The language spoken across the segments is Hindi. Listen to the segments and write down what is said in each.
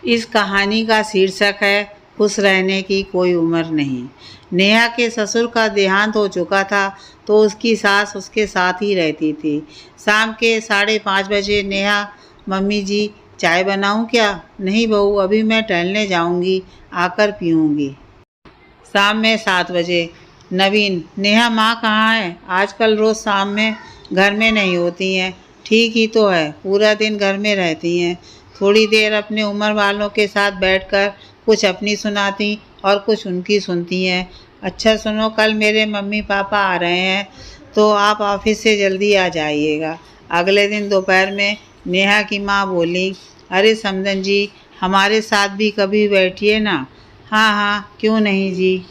इस कहानी का शीर्षक है खुश रहने की कोई उम्र नहीं। नेहा के ससुर का देहांत हो चुका था तो उसकी सास उसके साथ ही रहती थी। शाम के 5:30 बजे नेहा, मम्मी जी चाय बनाऊं क्या? नहीं बहू, अभी मैं टहलने जाऊंगी, आकर पीऊंगी। शाम में 7 बजे नवीन, नेहा माँ कहाँ है? आजकल रोज़ शाम में घर में नहीं होती हैं। ठीक ही तो है, पूरा दिन घर में रहती हैं। थोड़ी देर अपने उम्र वालों के साथ बैठकर कुछ अपनी सुनाती और कुछ उनकी सुनती हैं। अच्छा सुनो, कल मेरे मम्मी पापा आ रहे हैं तो आप ऑफिस से जल्दी आ जाइएगा। अगले दिन दोपहर में नेहा की माँ बोली, अरे समदन जी, हमारे साथ भी कभी बैठिए ना। हाँ हाँ, क्यों नहीं जी।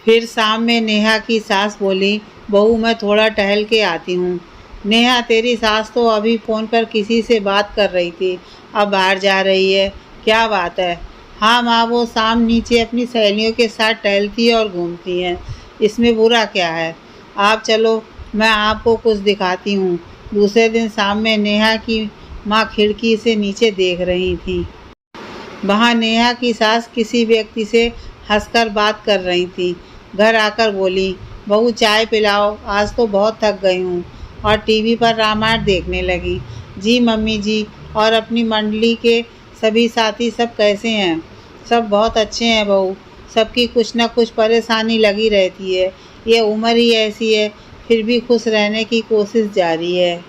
फिर शाम में नेहा की सास बोली, बहू मैं थोड़ा टहल के आती हूँ। नेहा, तेरी सास तो अभी फ़ोन पर किसी से बात कर रही थी, अब बाहर जा रही है। क्या बात है? हाँ माँ, वो शाम नीचे अपनी सहेलियों के साथ टहलती है और घूमती हैं, इसमें बुरा क्या है? आप चलो, मैं आपको कुछ दिखाती हूँ। दूसरे दिन शाम में नेहा की माँ खिड़की से नीचे देख रही थी। वहाँ नेहा की सास किसी व्यक्ति से हंसकर बात कर रही थी। घर आकर बोली, बहू चाय पिलाओ, आज तो बहुत थक गई हूँ। और टीवी पर रामायण देखने लगी। जी मम्मी जी, और अपनी मंडली के सभी साथी सब कैसे हैं? सब बहुत अच्छे हैं बहू, सबकी कुछ न कुछ परेशानी लगी रहती है। ये उम्र ही ऐसी है, फिर भी खुश रहने की कोशिश जारी है।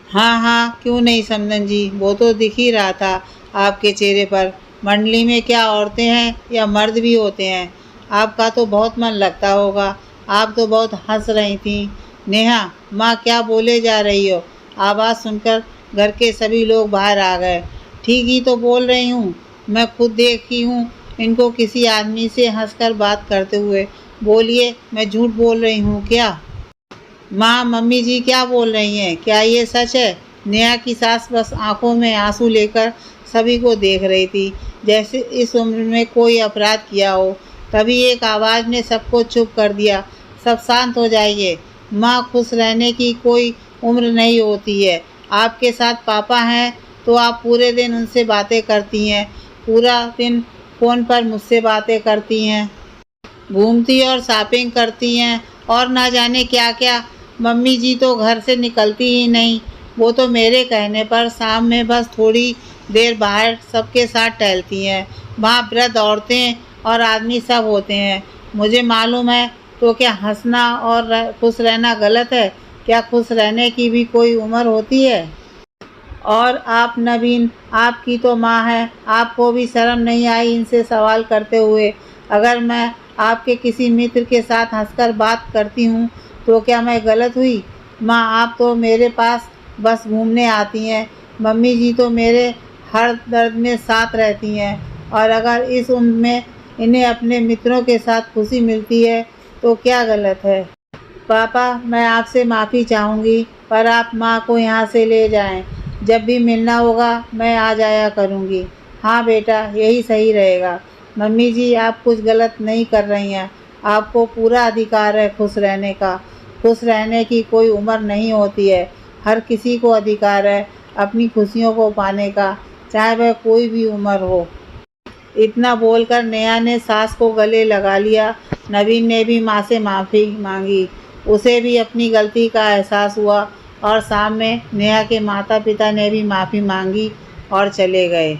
हाँ हाँ, क्यों नहीं समदन जी, वो तो दिख ही रहा था आपके चेहरे पर। मंडली में क्या औरतें हैं या मर्द भी होते हैं? आपका तो बहुत मन लगता होगा। आप तो बहुत हंस रही थी। नेहा, माँ क्या बोले जा रही हो? आवाज़ सुनकर घर के सभी लोग बाहर आ गए। ठीक ही तो बोल रही हूँ, मैं खुद देखी हूँ इनको किसी आदमी से हंसकर बात करते हुए। बोलिए, मैं झूठ बोल रही हूँ क्या? माँ, मम्मी जी क्या बोल रही हैं? क्या ये सच है? नेहा की सास बस आंखों में आंसू लेकर सभी को देख रही थी, जैसे इस उम्र में कोई अपराध किया हो। तभी एक आवाज़ ने सबको चुप कर दिया, सब शांत हो जाइए। माँ, खुश रहने की कोई उम्र नहीं होती है। आपके साथ पापा हैं तो आप पूरे दिन उनसे बातें करती हैं, पूरा दिन फ़ोन पर मुझसे बातें करती हैं, घूमती और शॉपिंग करती हैं और ना जाने क्या क्या। मम्मी जी तो घर से निकलती ही नहीं, वो तो मेरे कहने पर शाम में बस थोड़ी देर बाहर सबके साथ टहलती हैं। वहाँ वृद्ध औरतें और आदमी सब होते हैं। मुझे मालूम है, तो क्या हंसना और खुश रहना गलत है? क्या खुश रहने की भी कोई उम्र होती है? और आप नवीन, आपकी तो माँ है, आपको भी शर्म नहीं आई इनसे सवाल करते हुए? अगर मैं आपके किसी मित्र के साथ हंसकर बात करती हूँ तो क्या मैं गलत हुई? माँ, आप तो मेरे पास बस घूमने आती हैं। मम्मी जी तो मेरे हर दर्द में साथ रहती हैं, और अगर इस उम्र में इन्हें अपने मित्रों के साथ खुशी मिलती है तो क्या गलत है? पापा, मैं आपसे माफ़ी चाहूँगी, पर आप माँ को यहाँ से ले जाएं। जब भी मिलना होगा मैं आ जाया करूँगी। हाँ बेटा, यही सही रहेगा। मम्मी जी, आप कुछ गलत नहीं कर रही हैं। आपको पूरा अधिकार है खुश रहने का। खुश रहने की कोई उम्र नहीं होती है। हर किसी को अधिकार है अपनी खुशियों को पाने का, चाहे वह कोई भी उम्र हो। इतना बोलकर नेहा ने सास को गले लगा लिया। नवीन ने भी माँ से माफ़ी मांगी। उसे भी अपनी गलती का एहसास हुआ, और शाम में नेहा के माता पिता ने भी माफ़ी मांगी और चले गए।